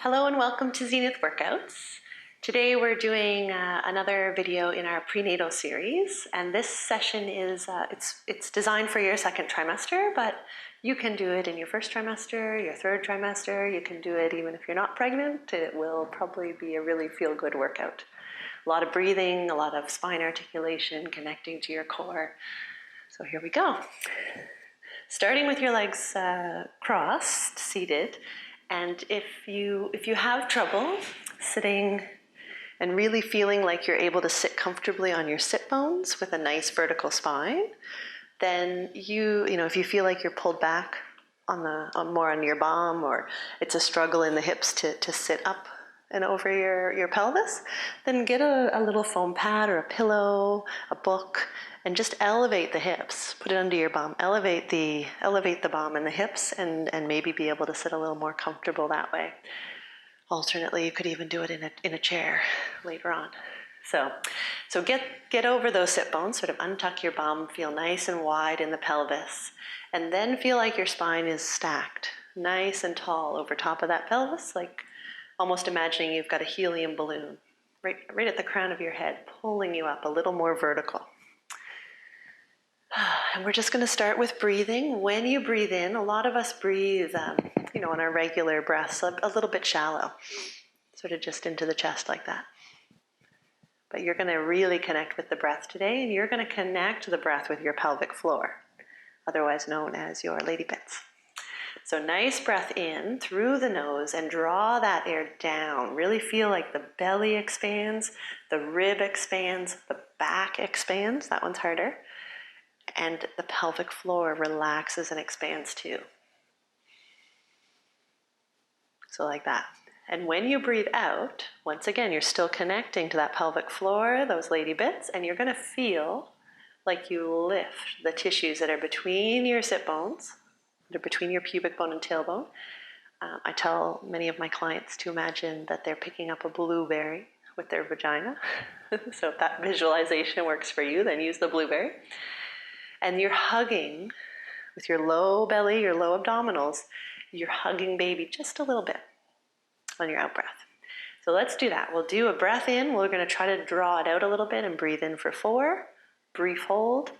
Hello and welcome to Zenith Workouts. Today we're doing another video in our prenatal series, and this session is it's designed for your second trimester, but you can do it in your first trimester, your third trimester. You can do it even if you're not pregnant. It will probably be a really feel-good workout. A lot of breathing, a lot of spine articulation, connecting to your core. So here we go. Starting with your legs crossed, seated. And if you have trouble sitting and really feeling like you're able to sit comfortably on your sit bones with a nice vertical spine, then if you feel like you're pulled back more on your bum, or it's a struggle in the hips to sit up and over your pelvis, then get a little foam pad or a pillow, a book, and just elevate the hips. Put it under your bum. Elevate the bum and the hips, and maybe be able to sit a little more comfortable that way. Alternately, you could even do it in a chair later on. So get over those sit bones. Sort of untuck your bum. Feel nice and wide in the pelvis, and then feel like your spine is stacked, nice and tall over top of that pelvis, like almost imagining you've got a helium balloon right at the crown of your head, pulling you up a little more vertical. And we're just going to start with breathing. When you breathe in, a lot of us breathe, on our regular breaths, a little bit shallow, sort of just into the chest like that. But you're going to really connect with the breath today, and you're going to connect the breath with your pelvic floor, otherwise known as your lady bits. So nice breath in through the nose and draw that air down. Really feel like the belly expands, the rib expands, the back expands. That one's harder. And the pelvic floor relaxes and expands too. So like that. And when you breathe out, once again, you're still connecting to that pelvic floor, those lady bits, and you're going to feel like you lift the tissues that are between your sit bones, that are between your pubic bone and tailbone. I tell many of my clients to imagine that they're picking up a blueberry with their vagina. So if that visualization works for you, then use the blueberry. And you're hugging with your low belly, your low abdominals, you're hugging baby just a little bit on your out breath. So let's do that. We'll do a breath in. We're going to try to draw it out a little bit and breathe in for 4, brief hold,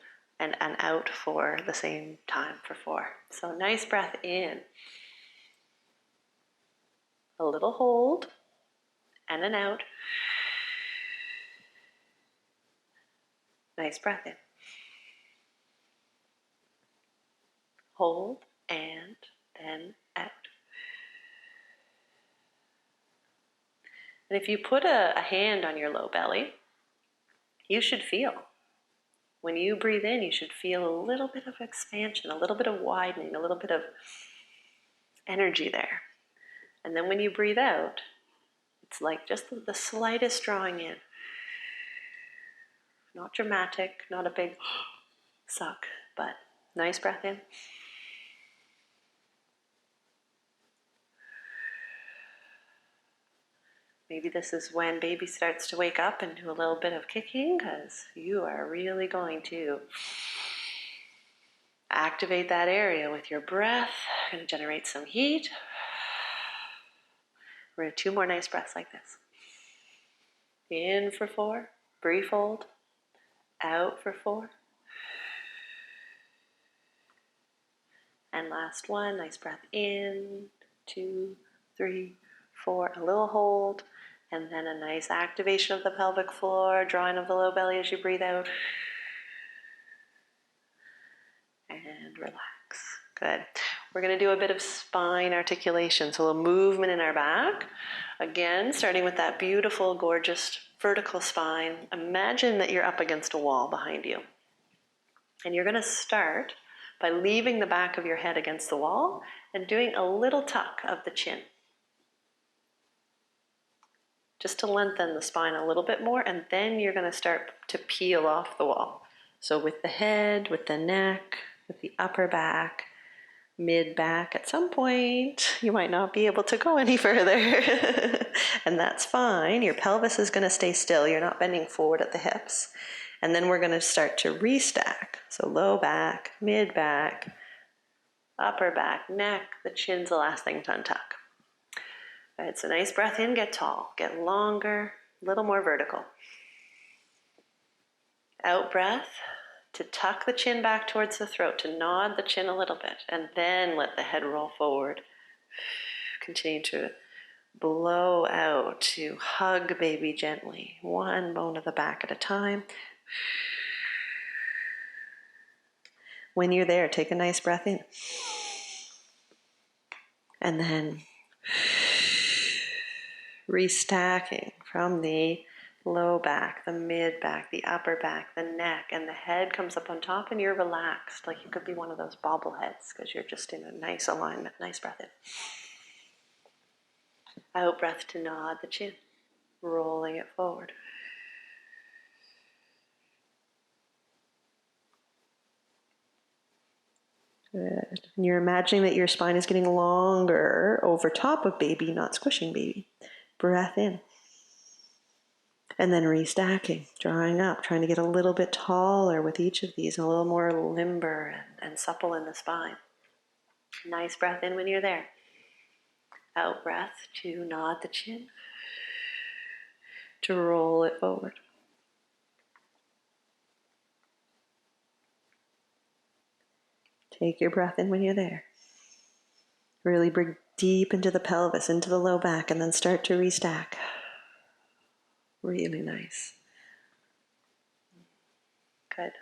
and out for the same time for 4. So nice breath in. A little hold, and an out. Nice breath in. Hold, and then out. And if you put a hand on your low belly, you should feel. When you breathe in, you should feel a little bit of expansion, a little bit of widening, a little bit of energy there. And then when you breathe out, it's like just the slightest drawing in. Not dramatic, not a big suck, but nice breath in. Maybe this is when baby starts to wake up and do a little bit of kicking, because you are really going to activate that area with your breath. Going to generate some heat. We're going to do 2 more nice breaths like this. In for 4, brief hold. Out for 4. And last one, nice breath in, 2, 3, 4, a little hold. And then a nice activation of the pelvic floor, drawing of the low belly as you breathe out. And relax. Good. We're going to do a bit of spine articulation, so a little movement in our back. Again, starting with that beautiful, gorgeous vertical spine. Imagine that you're up against a wall behind you. And you're going to start by leaving the back of your head against the wall and doing a little tuck of the chin, just to lengthen the spine a little bit more, and then you're going to start to peel off the wall. So with the head, with the neck, with the upper back, mid back, at some point you might not be able to go any further. And that's fine. Your pelvis is going to stay still. You're not bending forward at the hips. And then we're going to start to restack. So low back, mid back, upper back, neck, the chin's the last thing to untuck. It's a nice breath in, get tall, get longer, a little more vertical. Out breath to tuck the chin back towards the throat, to nod the chin a little bit, and then let the head roll forward. Continue to blow out to hug baby gently, one bone of the back at a time. When you're there, take a nice breath in. And then restacking from the low back, the mid back, the upper back, the neck, and the head comes up on top, and you're relaxed, like you could be one of those bobbleheads because you're just in a nice alignment. Nice breath in. Out breath to nod the chin, rolling it forward. Good. And you're imagining that your spine is getting longer over top of baby, not squishing baby. Breath in. And then restacking, drawing up, trying to get a little bit taller with each of these, a little more limber and supple in the spine. Nice breath in when you're there. Out breath to nod the chin, to roll it forward. Take your breath in when you're there. Really breathe deep into the pelvis, into the low back, and then start to restack. Really nice. Good.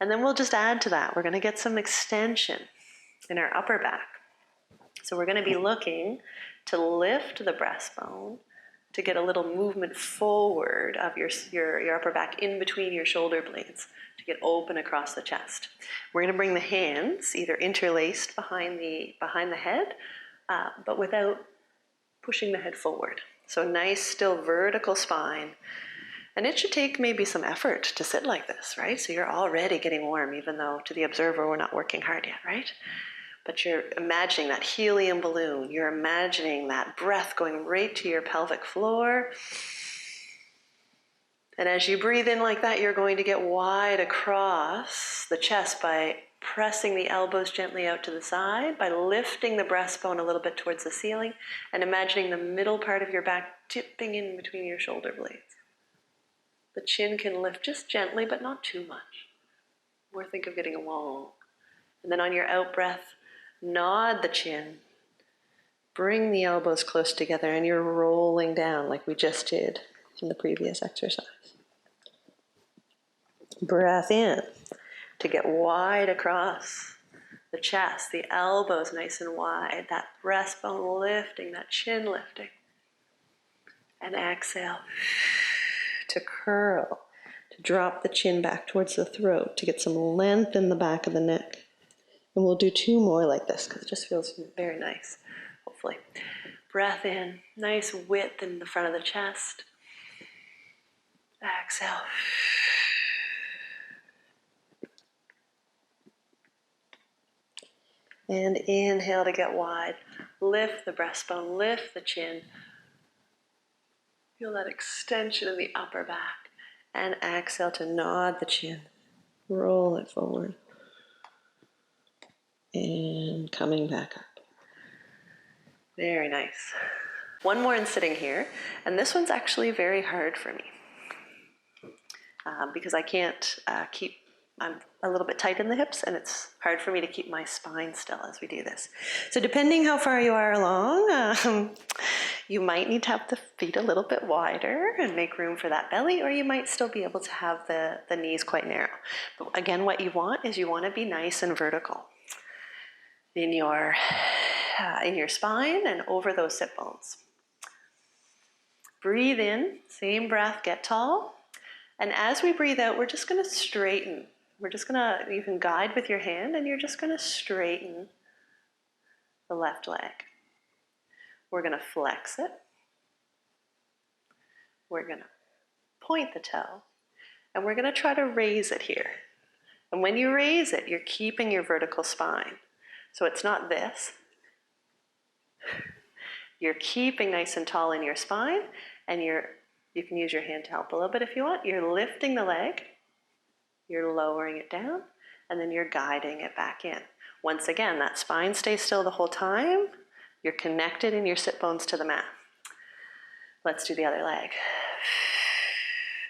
And then we'll just add to that. We're going to get some extension in our upper back. So we're going to be looking to lift the breastbone, to get a little movement forward of your upper back in between your shoulder blades, to get open across the chest. We're going to bring the hands either interlaced behind the head, but without pushing the head forward. So nice, still vertical spine. And it should take maybe some effort to sit like this, right? So you're already getting warm, even though to the observer we're not working hard yet, right? But you're imagining that helium balloon. You're imagining that breath going right to your pelvic floor. And as you breathe in like that, you're going to get wide across the chest by pressing the elbows gently out to the side, by lifting the breastbone a little bit towards the ceiling, and imagining the middle part of your back dipping in between your shoulder blades. The chin can lift just gently, but not too much. Or think of getting long. And then on your out breath, nod the chin. Bring the elbows close together, and you're rolling down like we just did in the previous exercise. Breath in to get wide across the chest, the elbows nice and wide, that breastbone lifting, that chin lifting. And exhale to curl, to drop the chin back towards the throat, to get some length in the back of the neck. And we'll do two more like this because it just feels very nice, hopefully. Breath in, nice width in the front of the chest. Exhale. And inhale to get wide. Lift the breastbone, lift the chin. Feel that extension in the upper back. And exhale to nod the chin. Roll it forward. And coming back up. Very nice. One more in sitting here. And this one's actually very hard for me. Because I can't I'm a little bit tight in the hips, and it's hard for me to keep my spine still as we do this. So depending how far you are along, you might need to have the feet a little bit wider and make room for that belly, or you might still be able to have the knees quite narrow. But again, what you want is you want to be nice and vertical in your spine and over those sit bones. Breathe in, same breath, get tall. And as we breathe out, we're just going to straighten. You can guide with your hand, and you're just going to straighten the left leg. We're going to flex it. We're going to point the toe, and we're going to try to raise it here. And when you raise it, you're keeping your vertical spine. So it's not this. You're keeping nice and tall in your spine, and you can use your hand to help a little bit if you want. You're lifting the leg. You're lowering it down, and then you're guiding it back in. Once again, that spine stays still the whole time. You're connected in your sit bones to the mat. Let's do the other leg.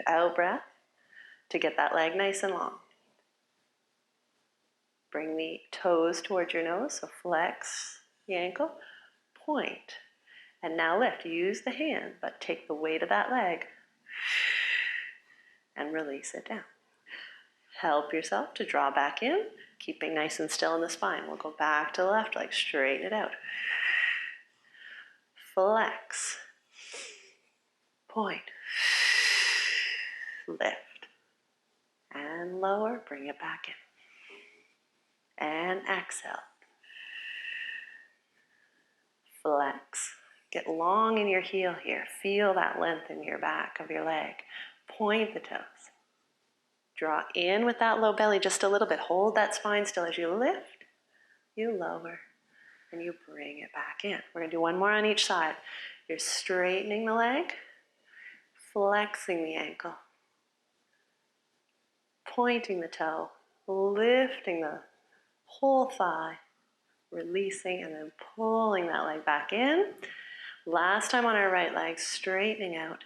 Out breath to get that leg nice and long. Bring the toes towards your nose, so flex the ankle, point. And now lift. Use the hand, but take the weight of that leg and release it down. Help yourself to draw back in, keeping nice and still in the spine. We'll go back to the left leg, straighten it out. Flex. Point. Lift. And lower, bring it back in. And exhale. Flex. Get long in your heel here. Feel that length in your back of your leg. Point the toes. Draw in with that low belly just a little bit. Hold that spine still as you lift, you lower, and you bring it back in. We're going to do one more on each side. You're straightening the leg, flexing the ankle, pointing the toe, lifting the whole thigh, releasing, and then pulling that leg back in. Last time on our right leg, straightening out,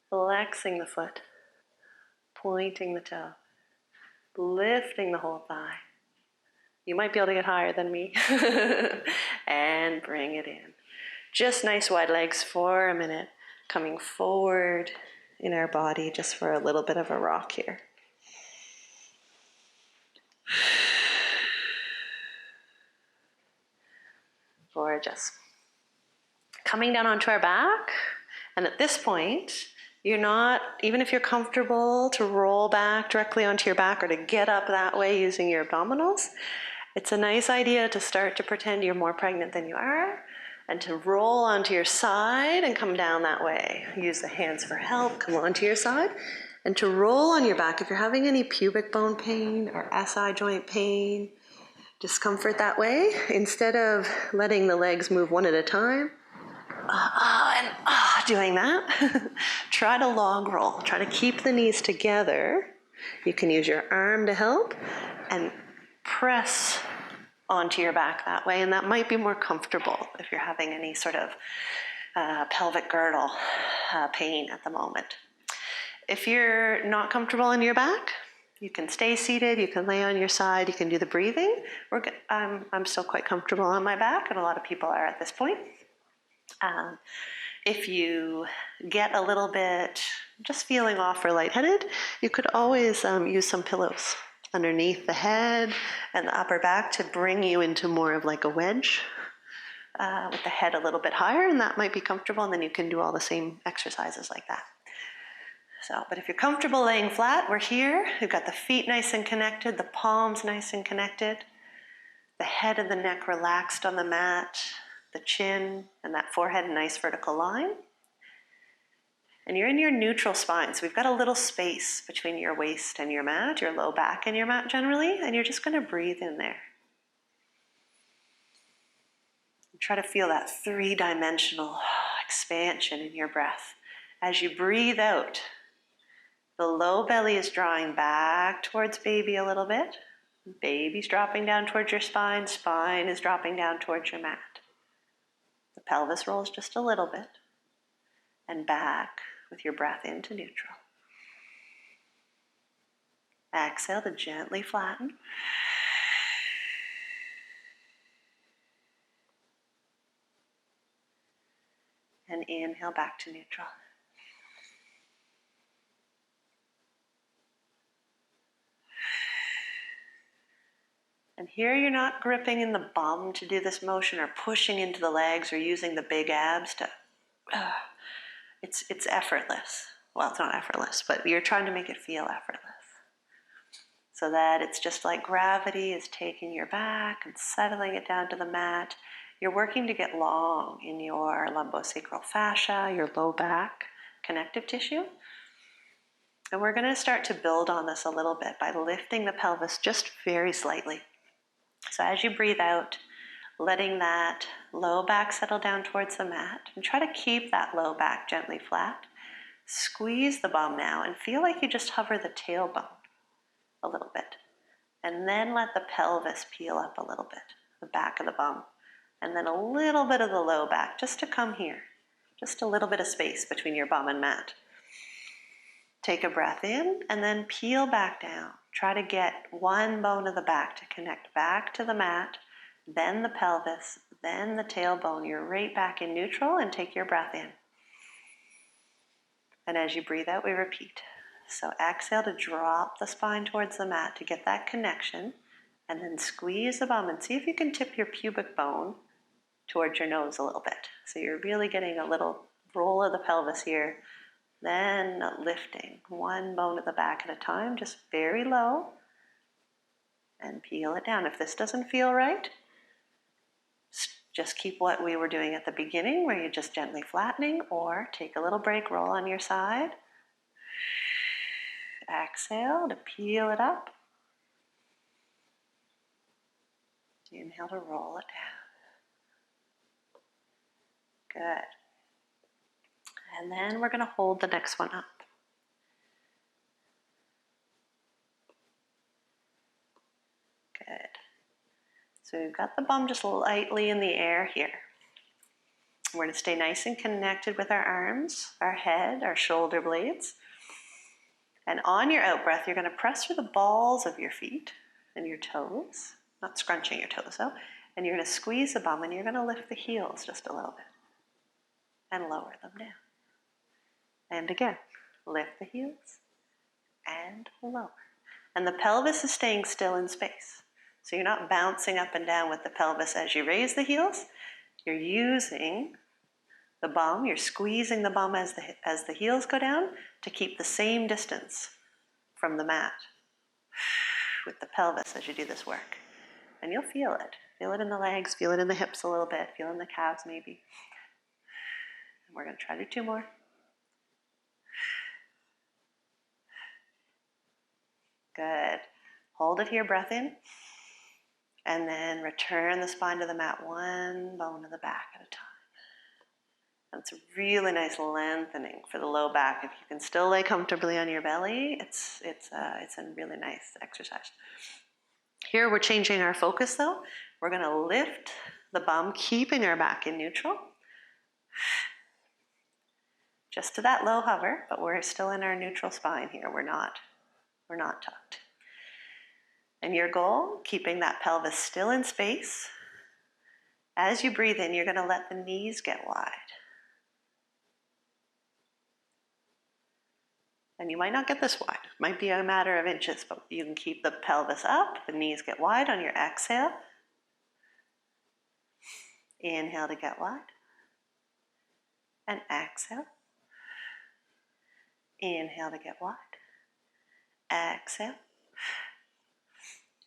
flexing the foot, pointing the toe, lifting the whole thigh. You might be able to get higher than me. And bring it in. Just nice wide legs for a minute, coming forward in our body just for a little bit of a rock here. Gorgeous. Coming down onto our back, and at this point, you're not, even if you're comfortable to roll back directly onto your back or to get up that way using your abdominals, it's a nice idea to start to pretend you're more pregnant than you are and to roll onto your side and come down that way. Use the hands for help, come onto your side, and to roll on your back. If you're having any pubic bone pain or SI joint pain, discomfort that way, instead of letting the legs move one at a time, doing that, try to log roll. Try to keep the knees together. You can use your arm to help and press onto your back that way, and that might be more comfortable if you're having any sort of pelvic girdle pain at the moment. If you're not comfortable in your back, you can stay seated, you can lay on your side, you can do the breathing. I'm still quite comfortable on my back, and a lot of people are at this point. If you get a little bit just feeling off or lightheaded, you could always use some pillows underneath the head and the upper back to bring you into more of like a wedge with the head a little bit higher, and that might be comfortable, and then you can do all the same exercises like that. So, but if you're comfortable laying flat, we're here. We've got the feet nice and connected, the palms nice and connected, the head and the neck relaxed on the mat, the chin and that forehead a nice vertical line. And you're in your neutral spine, so we've got a little space between your waist and your mat, your low back and your mat generally, and you're just going to breathe in there. And try to feel that three-dimensional expansion in your breath. As you breathe out, the low belly is drawing back towards baby a little bit. Baby's dropping down towards your spine, spine is dropping down towards your mat. The pelvis rolls just a little bit and back with your breath into neutral. Exhale to gently flatten. And inhale back to neutral. And here you're not gripping in the bum to do this motion or pushing into the legs or using the big abs to, it's effortless. Well, it's not effortless, but you're trying to make it feel effortless. So that it's just like gravity is taking your back and settling it down to the mat. You're working to get long in your lumbosacral fascia, your low back connective tissue. And we're going to start to build on this a little bit by lifting the pelvis just very slightly. So as you breathe out, letting that low back settle down towards the mat, and try to keep that low back gently flat. Squeeze the bum now and feel like you just hover the tailbone a little bit. And then let the pelvis peel up a little bit, the back of the bum. and then a little bit of the low back, just to come here. Just a little bit of space between your bum and mat. Take a breath in, and then peel back down. Try to get one bone of the back to connect back to the mat, then the pelvis, then the tailbone. You're right back in neutral, and take your breath in. And as you breathe out, we repeat. So exhale to drop the spine towards the mat to get that connection, and then squeeze the bum and see if you can tip your pubic bone towards your nose a little bit. So you're really getting a little roll of the pelvis here, then lifting one bone at the back at a time, just very low, and peel it down. If this doesn't feel right, just keep what we were doing at the beginning, where you're just gently flattening, or take a little break, roll on your side. Exhale to peel it up. Inhale to roll it down. Good. And then we're going to hold the next one up. Good. So we've got the bum just lightly in the air here. We're going to stay nice and connected with our arms, our head, our shoulder blades. And on your out breath, you're going to press through the balls of your feet and your toes, not scrunching your toes out, and you're going to squeeze the bum, and you're going to lift the heels just a little bit and lower them down. And again, lift the heels and lower. And the pelvis is staying still in space. So you're not bouncing up and down with the pelvis as you raise the heels. You're using the bum, you're squeezing the bum as the heels go down to keep the same distance from the mat with the pelvis as you do this work. And you'll feel it. Feel it in the legs, feel it in the hips a little bit, feel it in the calves maybe. And we're going to try to do 2 more. Good. Hold it here, breath in. And then return the spine to the mat, one bone of the back at a time. That's a really nice lengthening for the low back. If you can still lay comfortably on your belly, it's a really nice exercise. Here we're changing our focus though. We're going to lift the bum, keeping our back in neutral. Just to that low hover, but we're still in our neutral spine here. We're not tucked. And your goal, keeping that pelvis still in space. As you breathe in, you're going to let the knees get wide. And you might not get this wide. It might be a matter of inches, but you can keep the pelvis up, the knees get wide on your exhale. Inhale to get wide. And exhale. Inhale to get wide. Exhale.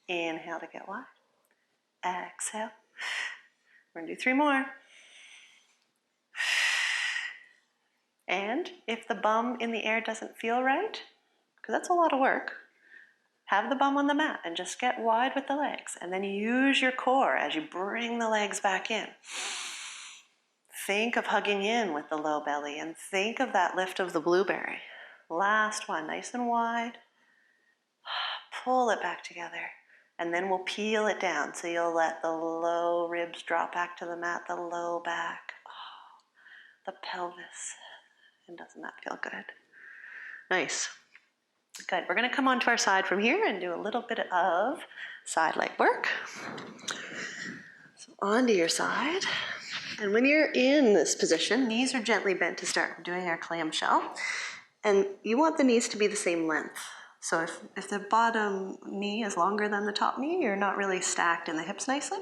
Inhale to get wide. Exhale. We're going to do 3 more. And if the bum in the air doesn't feel right, because that's a lot of work, have the bum on the mat and just get wide with the legs. And then use your core as you bring the legs back in. Think of hugging in with the low belly, and think of that lift of the blueberry. Last one, nice and wide. Pull it back together. And then we'll peel it down. So you'll let the low ribs drop back to the mat, the low back, the pelvis. And doesn't that feel good? Nice. Good. We're going to come onto our side from here and do a little bit of side leg work. So onto your side. And when you're in this position, knees are gently bent to start doing our clamshell. And you want the knees to be the same length. So if the bottom knee is longer than the top knee, you're not really stacked in the hips nicely.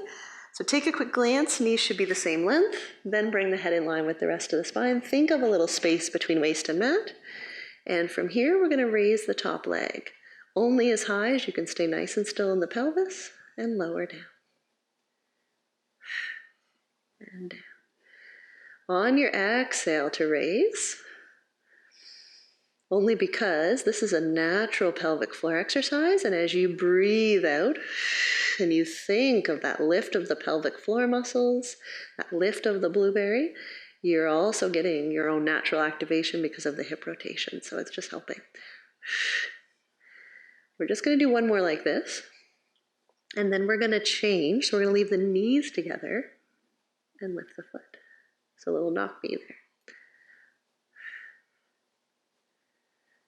So take a quick glance, knees should be the same length, then bring the head in line with the rest of the spine. Think of a little space between waist and mat. And from here, we're going to raise the top leg. Only as high as you can stay nice and still in the pelvis, and lower down. And down. On your exhale to raise, only because this is a natural pelvic floor exercise, and as you breathe out, and you think of that lift of the pelvic floor muscles, that lift of the blueberry, you're also getting your own natural activation because of the hip rotation. So it's just helping. We're just going to do 1 more like this. And then we're going to change. So we're going to leave the knees together. and lift the foot. So a little knock me there.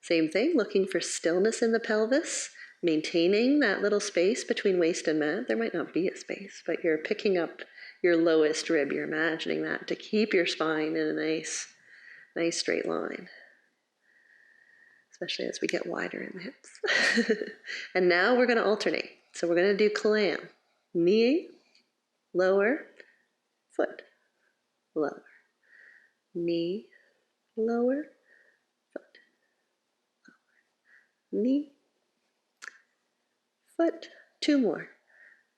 Same thing, looking for stillness in the pelvis, maintaining that little space between waist and mat. There might not be a space, but you're picking up your lowest rib. You're imagining that to keep your spine in a nice straight line, especially as we get wider in the hips. And now we're going to alternate. So we're going to do clam. Knee, lower, foot, lower. Knee, lower, foot, lower. Knee, foot, two more.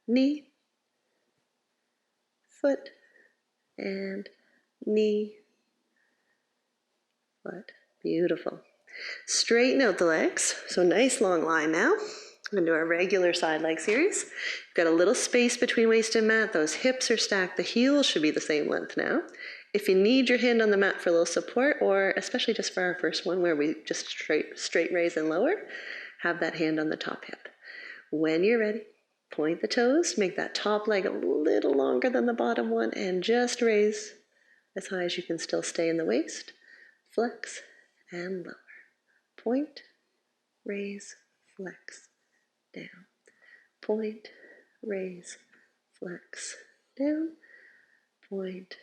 Knee, foot, and knee, foot. Beautiful. Straighten out the legs. So nice long line now. We're going to do our regular side leg series. You've got a little space between waist and mat. Those hips are stacked. The heels should be the same length now. If you need your hand on the mat for a little support, or especially just for our first one where we just straight raise and lower, have that hand on the top hip. When you're ready, point the toes, make that top leg a little longer than the bottom one, and just raise as high as you can still stay in the waist. Flex and lower. Point, raise, flex, down. Point, raise, flex, down. Point,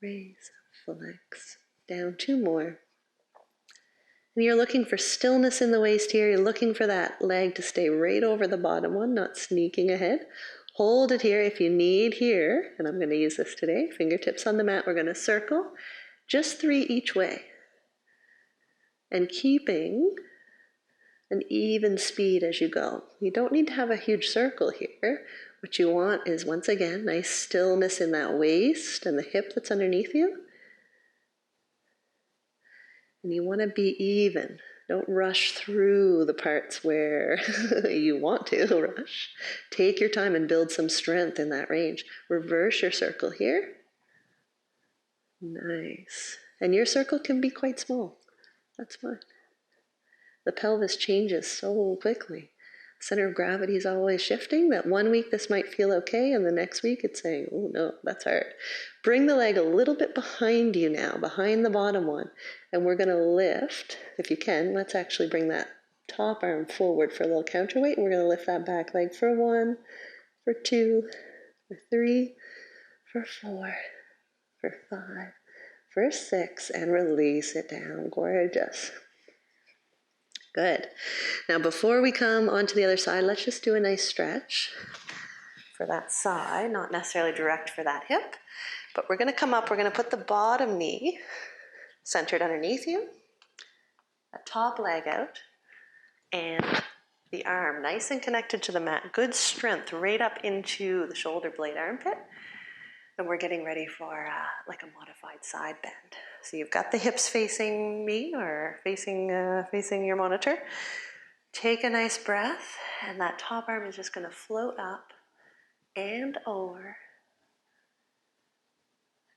raise, flex, down. Two more. And you're looking for stillness in the waist here. You're looking for that leg to stay right over the bottom one, not sneaking ahead. Hold it here if you need here, and I'm going to use this today. Fingertips on the mat. We're going to circle just 3 each way. And keeping an even speed as you go. You don't need to have a huge circle here. What you want is, once again, nice stillness in that waist and the hip that's underneath you. And you want to be even. Don't rush through the parts where you want to rush. Take your time and build some strength in that range. Reverse your circle here. Nice. And your circle can be quite small. That's fine. The pelvis changes so quickly. Center of gravity is always shifting. That one week this might feel okay, and the next week it's saying, oh no, that's hard. Bring the leg a little bit behind you now, behind the bottom one. And we're going to lift, if you can. Let's actually bring that top arm forward for a little counterweight. And we're going to lift that back leg for 1, for 2, for 3, for 4, for 5, for 6, and release it down. Gorgeous. Good. Now before we come onto the other side, let's just do a nice stretch for that side, not necessarily direct for that hip, but we're going to come up, we're going to put the bottom knee centered underneath you, a top leg out, and the arm nice and connected to the mat. Good strength right up into the shoulder blade armpit. And we're getting ready for like a modified side bend. So you've got the hips facing me or facing your monitor. Take a nice breath, and that top arm is just going to float up and over.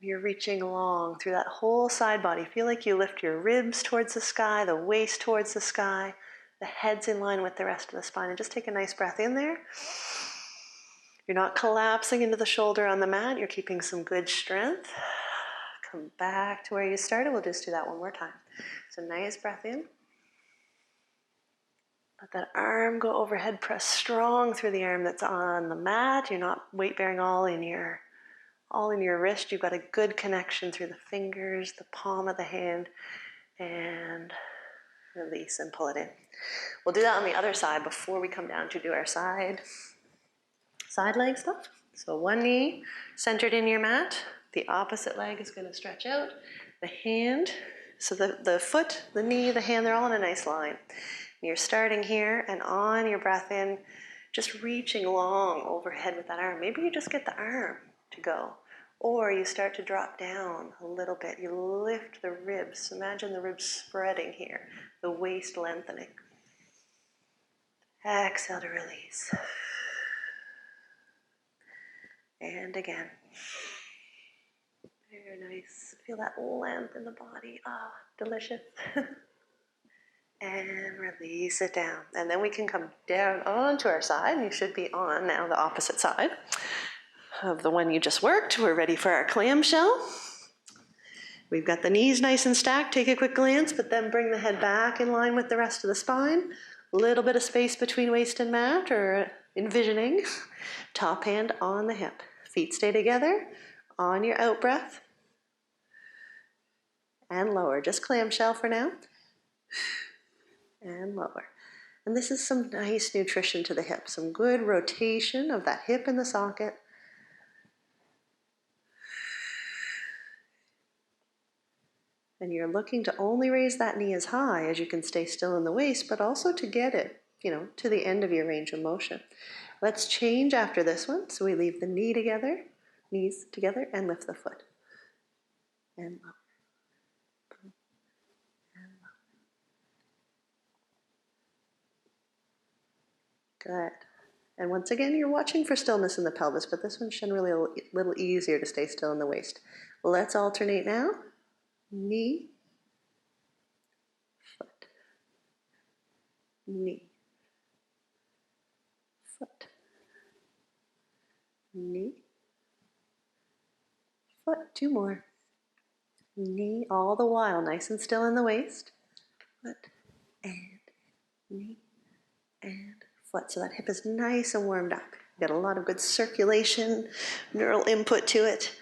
You're reaching long through that whole side body. Feel like you lift your ribs towards the sky, the waist towards the sky, the head's in line with the rest of the spine. And just take a nice breath in there. You're not collapsing into the shoulder on the mat. You're keeping some good strength. Come back to where you started. We'll just do that one more time. So nice breath in. Let that arm go overhead. Press strong through the arm that's on the mat. You're not weight bearing all in your wrist. You've got a good connection through the fingers, the palm of the hand, and release and pull it in. We'll do that on the other side before we come down to do our side leg stuff. So one knee centered in your mat. The opposite leg is going to stretch out. The hand, so the foot, the knee, the hand, they're all in a nice line. And you're starting here, and on your breath in, just reaching long overhead with that arm. Maybe you just get the arm to go. Or you start to drop down a little bit. You lift the ribs. Imagine the ribs spreading here, the waist lengthening. Exhale to release. And again. Very nice. Feel that length in the body. Ah, delicious. And release it down. And then we can come down onto our side. You should be on now the opposite side. of the one you just worked. We're ready for our clamshell. We've got the knees nice and stacked. Take a quick glance, but then bring the head back in line with the rest of the spine. A little bit of space between waist and mat, or envisioning. Top hand on the hip. Feet stay together on your out breath. And lower. Just clamshell for now. And lower. And this is some nice nutrition to the hip. Some good rotation of that hip in the socket. And you're looking to only raise that knee as high as you can stay still in the waist, but also to get it, to the end of your range of motion. Let's change after this one. So we leave the knee together, knees together, and lift the foot. And lower. And lower. Good. And once again, you're watching for stillness in the pelvis, but this one's generally a little easier to stay still in the waist. Let's alternate now. Knee, foot, knee, foot, knee, foot. Two more. Knee, all the while nice and still in the waist. Foot and knee and foot. So that hip is nice and warmed up. Got a lot of good circulation, neural input to it.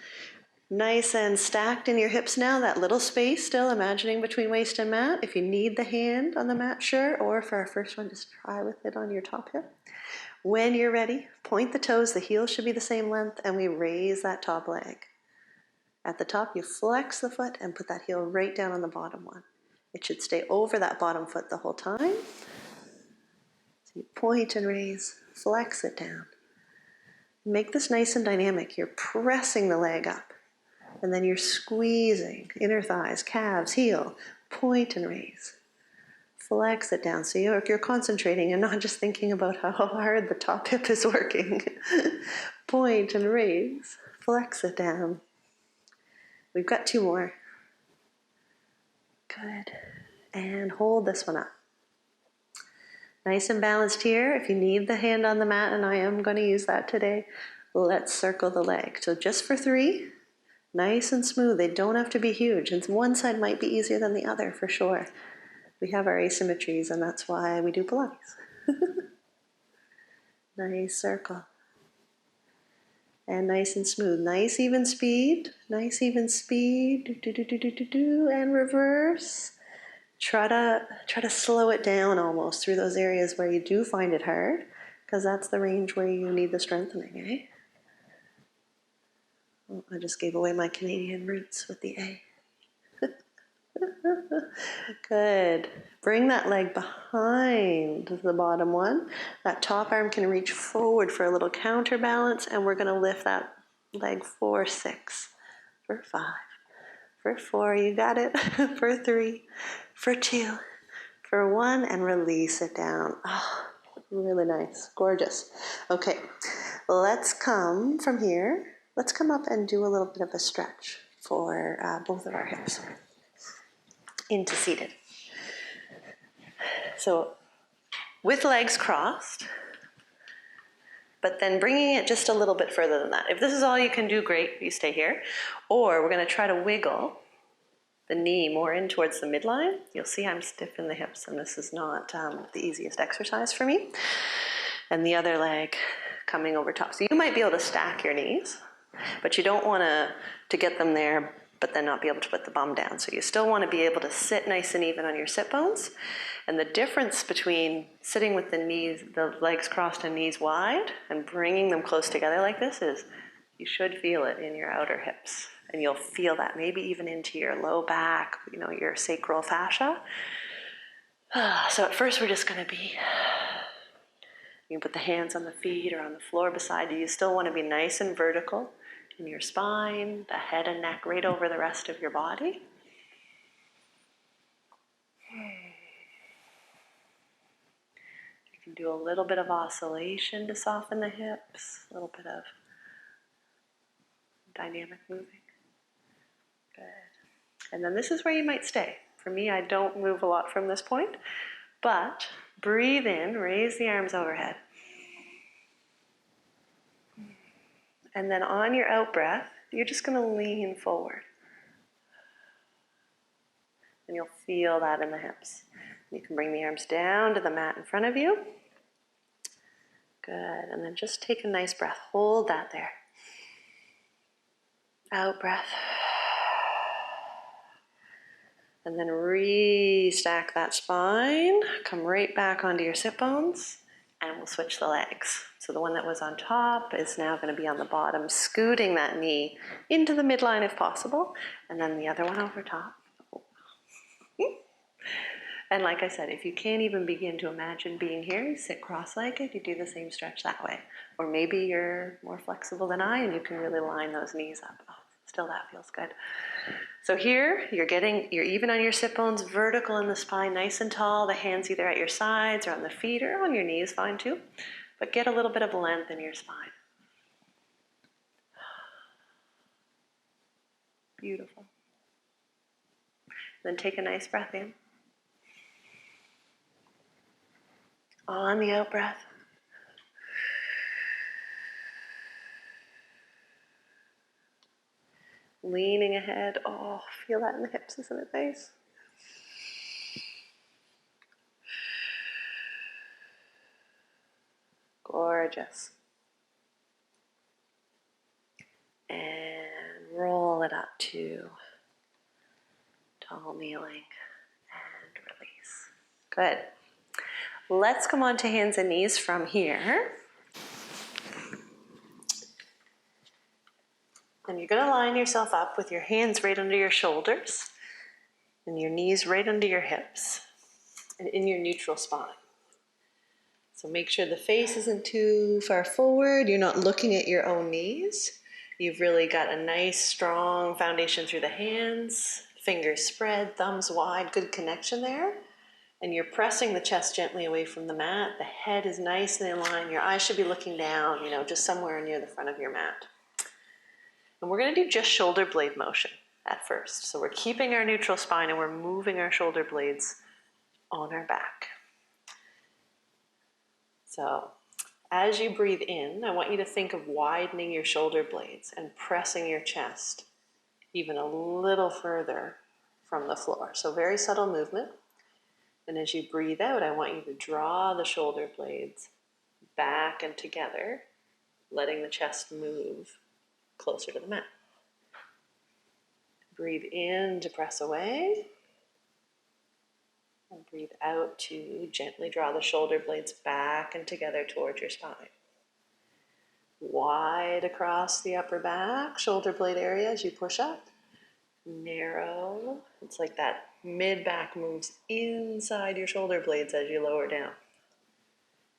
Nice and stacked in your hips now, that little space still, imagining between waist and mat. If you need the hand on the mat, sure, or for our first one, just try with it on your top hip. When you're ready, point the toes, the heels should be the same length, and we raise that top leg. At the top, you flex the foot and put that heel right down on the bottom one. It should stay over that bottom foot the whole time. So you point and raise, flex it down. Make this nice and dynamic. You're pressing the leg up. And then you're squeezing inner thighs, calves, heel, point and raise. Flex it down. So you're concentrating and not just thinking about how hard the top hip is working. Point and raise. Flex it down. We've got two more. Good. And hold this one up. Nice and balanced here. If you need the hand on the mat, and I am going to use that today, let's circle the leg. So just for 3. Nice and smooth. They don't have to be huge. And one side might be easier than the other, for sure. We have our asymmetries, and that's why we do Pilates. Nice circle. And nice and smooth. Nice even speed. Nice even speed. Do, do, do, do, do, do, do. And reverse. Try to slow it down almost through those areas where you do find it hard, because that's the range where you need the strengthening, eh? Oh, I just gave away my Canadian roots with the A. Good. Bring that leg behind the bottom one. That top arm can reach forward for a little counterbalance, and we're going to lift that leg for 6, for 5, for 4, you got it, for 3, for 2, for 1, and release it down. Oh, really nice. Gorgeous. Okay, let's come from here. Let's come up and do a little bit of a stretch for both of our hips into seated. So with legs crossed, but then bringing it just a little bit further than that. If this is all you can do, great, you stay here. Or we're going to try to wiggle the knee more in towards the midline. You'll see I'm stiff in the hips, and this is not the easiest exercise for me. And the other leg coming over top. So you might be able to stack your knees, but you don't want to get them there but then not be able to put the bum down. So you still want to be able to sit nice and even on your sit bones. And the difference between sitting with the legs crossed and knees wide and bringing them close together like this is you should feel it in your outer hips. And you'll feel that maybe even into your low back, your sacral fascia. So at first we're just going to be, you can put the hands on the feet or on the floor beside you. You still want to be nice and vertical in your spine, the head and neck right over the rest of your body. You can do a little bit of oscillation to soften the hips, a little bit of dynamic moving. Good. And then this is where you might stay. For me, I don't move a lot from this point, but breathe in, raise the arms overhead. And then on your out breath, you're just going to lean forward. And you'll feel that in the hips. You can bring the arms down to the mat in front of you. Good. And then just take a nice breath. Hold that there. Out breath. And then restack that spine. Come right back onto your sit bones. And we'll switch the legs. So the one that was on top is now going to be on the bottom, scooting that knee into the midline if possible. And then the other one over top. And like I said, if you can't even begin to imagine being here, you sit cross-legged, you do the same stretch that way. Or maybe you're more flexible than I and you can really line those knees up. Oh, still that feels good. So here, you're even on your sit bones, vertical in the spine, nice and tall, the hands either at your sides or on the feet or on your knees, fine too. But get a little bit of length in your spine. Beautiful. Then take a nice breath in. On the out breath. Leaning ahead. Oh, feel that in the hips, isn't it nice? Gorgeous. And roll it up to tall kneeling and release. Good. Let's come on to hands and knees from here. And you're going to line yourself up with your hands right under your shoulders and your knees right under your hips and in your neutral spine. So make sure the face isn't too far forward. You're not looking at your own knees. You've really got a nice, strong foundation through the hands, fingers spread, thumbs wide, good connection there. And you're pressing the chest gently away from the mat. The head is nice and in line. Your eyes should be looking down, just somewhere near the front of your mat. And we're going to do just shoulder blade motion at first. So we're keeping our neutral spine and we're moving our shoulder blades on our back. So as you breathe in, I want you to think of widening your shoulder blades and pressing your chest even a little further from the floor. So very subtle movement. And as you breathe out, I want you to draw the shoulder blades back and together, letting the chest move closer to the mat. Breathe in to press away. And breathe out to gently draw the shoulder blades back and together towards your spine. Wide across the upper back, shoulder blade area as you push up. Narrow. It's like that mid-back moves inside your shoulder blades as you lower down.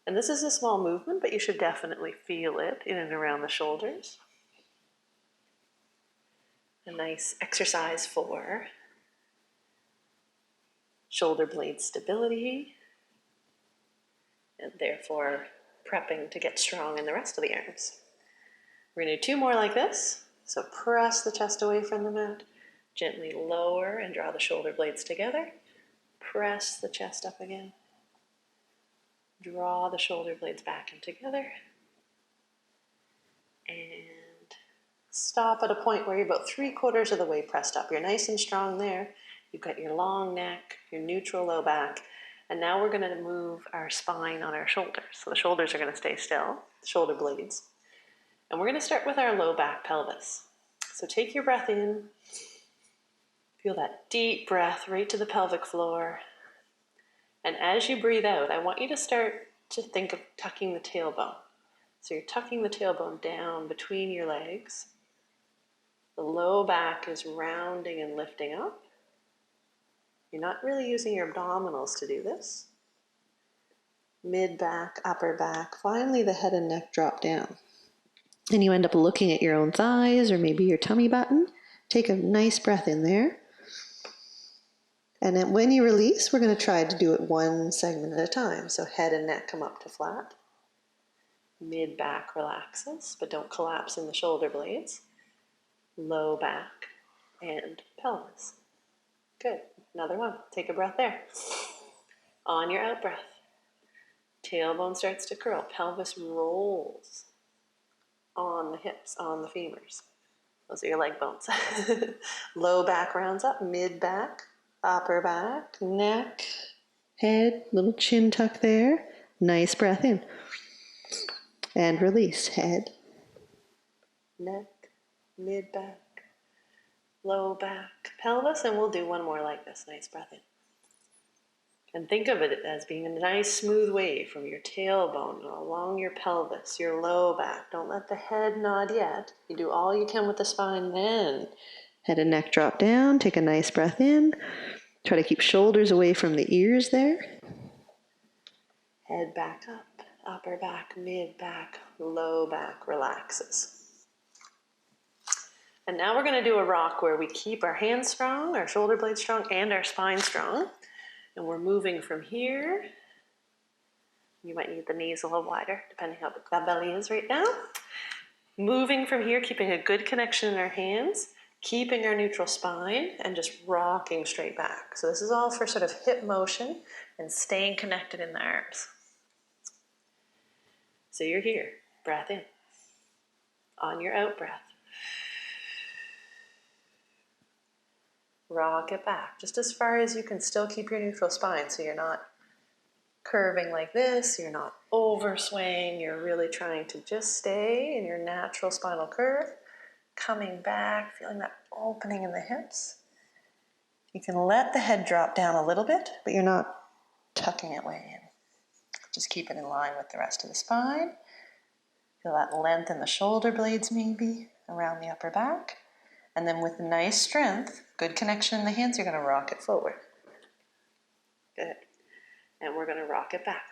And this is a small movement, but you should definitely feel it in and around the shoulders. A nice exercise for shoulder blade stability, and therefore prepping to get strong in the rest of the arms. We're going to do 2 more like this. So press the chest away from the mat, gently lower and draw the shoulder blades together. Press the chest up again. Draw the shoulder blades back and together. And stop at a point where you're about 3/4 of the way pressed up. You're nice and strong there. You've got your long neck, your neutral low back, and now we're going to move our spine on our shoulders. So the shoulders are going to stay still, shoulder blades. And we're going to start with our low back pelvis. So take your breath in, feel that deep breath right to the pelvic floor. And as you breathe out, I want you to start to think of tucking the tailbone. So you're tucking the tailbone down between your legs. The low back is rounding and lifting up. You're not really using your abdominals to do this. Mid-back, upper back. Finally, the head and neck drop down. And you end up looking at your own thighs or maybe your tummy button. Take a nice breath in there. And then when you release, we're going to try to do it 1 segment at a time. So head and neck come up to flat. Mid-back relaxes, but don't collapse in the shoulder blades. Low back and pelvis. Good. Another one. Take a breath there. On your out breath, tailbone starts to curl. Pelvis rolls on the hips, on the femurs. Those are your leg bones. Low back rounds up, mid back, upper back, neck, head, little chin tuck there. Nice breath in. And release. Head, neck, mid back, low back, pelvis. And we'll do one more like this. Nice breath in. And think of it as being a nice smooth wave from your tailbone along your pelvis, your low back. Don't let the head nod yet. You do all you can with the spine then. Head and neck drop down. Take a nice breath in. Try to keep shoulders away from the ears there. Head back up, upper back, mid back, low back relaxes. And now we're going to do a rock where we keep our hands strong, our shoulder blades strong, and our spine strong. And we're moving from here. You might need the knees a little wider, depending how big that belly is right now. Moving from here, keeping a good connection in our hands, keeping our neutral spine, and just rocking straight back. So this is all for sort of hip motion and staying connected in the arms. So you're here, breath in. On your out breath, rock it back, just as far as you can still keep your neutral spine, so you're not curving like this, you're not over swaying, you're really trying to just stay in your natural spinal curve, coming back, feeling that opening in the hips. You can let the head drop down a little bit, but you're not tucking it way in. Just keep it in line with the rest of the spine. Feel that length in the shoulder blades maybe, around the upper back. And then with nice strength, good connection in the hands, you're going to rock it forward. Good. And we're going to rock it back.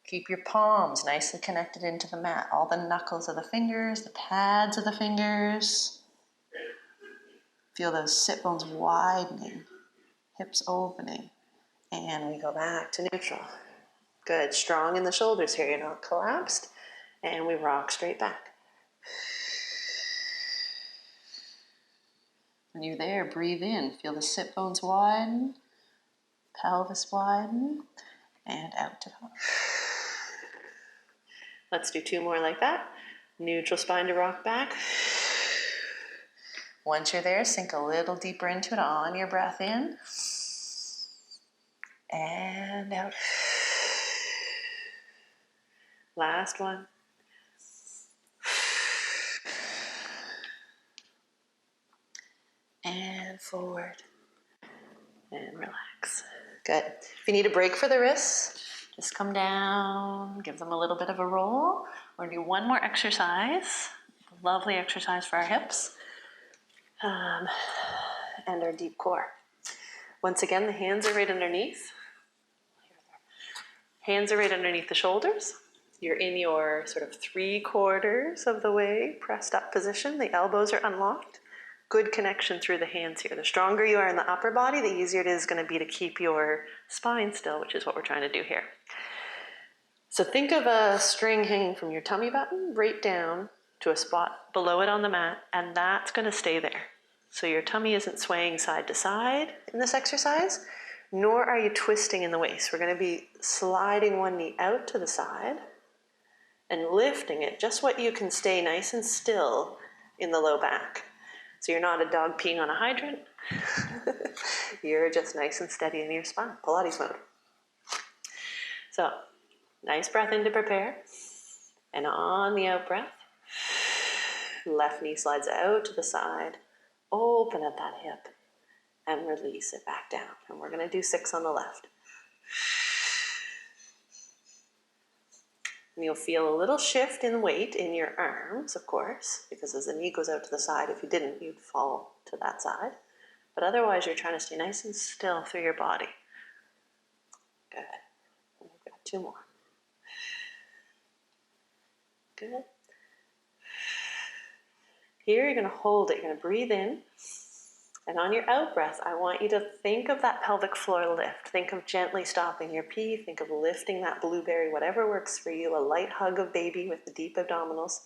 Keep your palms nicely connected into the mat. All the knuckles of the fingers, the pads of the fingers. Feel those sit bones widening, hips opening. And we go back to neutral. Good. Strong in the shoulders here. You're not collapsed. And we rock straight back. When you're there, breathe in. Feel the sit bones widen, pelvis widen, and out to top. Let's do two more like that. Neutral spine to rock back. Once you're there, sink a little deeper into it on your breath in. And out. Last one. And forward. And relax. Good. If you need a break for the wrists, just come down, give them a little bit of a roll. We're going to do one more exercise. Lovely exercise for our hips and our deep core. Once again, the hands are right underneath. Hands are right underneath the shoulders. You're in your sort of 3/4 of the way pressed up position. The elbows are unlocked. Good connection through the hands here. The stronger you are in the upper body, the easier it is going to be to keep your spine still, which is what we're trying to do here. So think of a string hanging from your tummy button right down to a spot below it on the mat, and that's going to stay there. So your tummy isn't swaying side to side in this exercise, nor are you twisting in the waist. We're going to be sliding one knee out to the side and lifting it, just what you can stay nice and still in the low back. So you're not a dog peeing on a hydrant. You're just nice and steady in your spine, Pilates mode. So, nice breath in to prepare. And on the out breath, left knee slides out to the side, open at that hip, and release it back down. And we're going to do 6 on the left. And you'll feel a little shift in weight in your arms, of course, because as the knee goes out to the side, if you didn't, you'd fall to that side. But otherwise, you're trying to stay nice and still through your body. Good. And we've got 2 more. Good. Here, you're going to hold it. You're going to breathe in. And on your out breath, I want you to think of that pelvic floor lift. Think of gently stopping your pee. Think of lifting that blueberry, whatever works for you. A light hug of baby with the deep abdominals.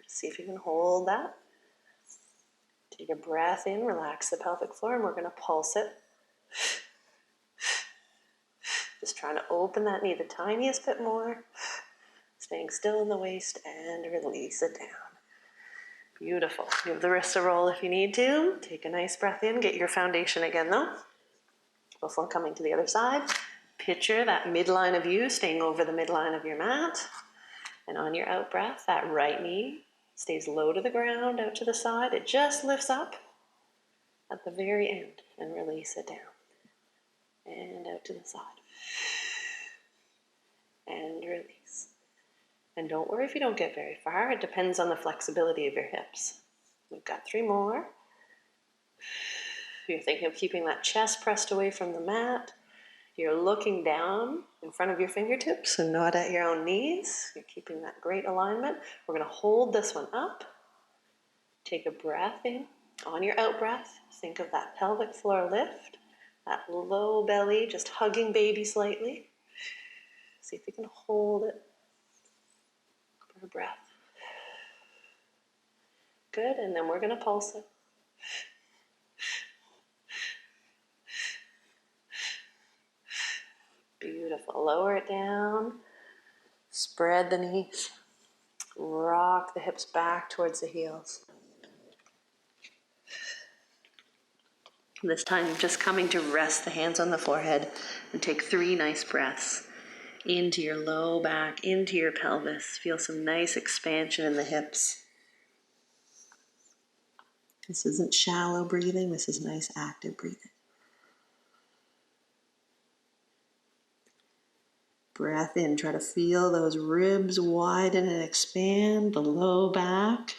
See if you can hold that. Take a breath in, relax the pelvic floor, and we're going to pulse it. Just trying to open that knee the tiniest bit more. Staying still in the waist and release it down. Beautiful. Give the wrists a roll if you need to. Take a nice breath in. Get your foundation again though. Before coming to the other side, picture that midline of you staying over the midline of your mat. And on your out breath, that right knee stays low to the ground, out to the side. It just lifts up at the very end and release it down. And out to the side. And release. And don't worry if you don't get very far. It depends on the flexibility of your hips. We've got 3 more. You're thinking of keeping that chest pressed away from the mat. You're looking down in front of your fingertips and not at your own knees. You're keeping that great alignment. We're going to hold this one up. Take a breath in. On your out breath, think of that pelvic floor lift, that low belly just hugging baby slightly. See if you can hold it for a breath. Good, and then we're going to pulse it. Beautiful. Lower it down. Spread the knees. Rock the hips back towards the heels. This time, just coming to rest the hands on the forehead and take 3 nice breaths into your low back, into your pelvis. Feel some nice expansion in the hips. This isn't shallow breathing. This is nice active breathing. Breath in. Try to feel those ribs widen and expand. The low back.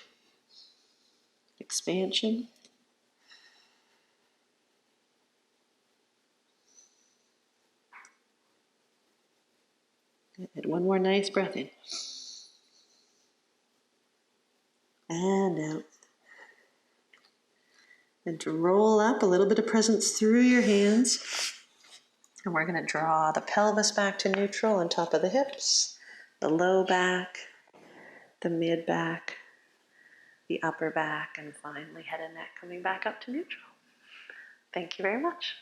Expansion. Good. One more nice breath in. And out. And to roll up, a little bit of presence through your hands. And we're going to draw the pelvis back to neutral on top of the hips, the low back, the mid back, the upper back, and finally head and neck coming back up to neutral. Thank you very much.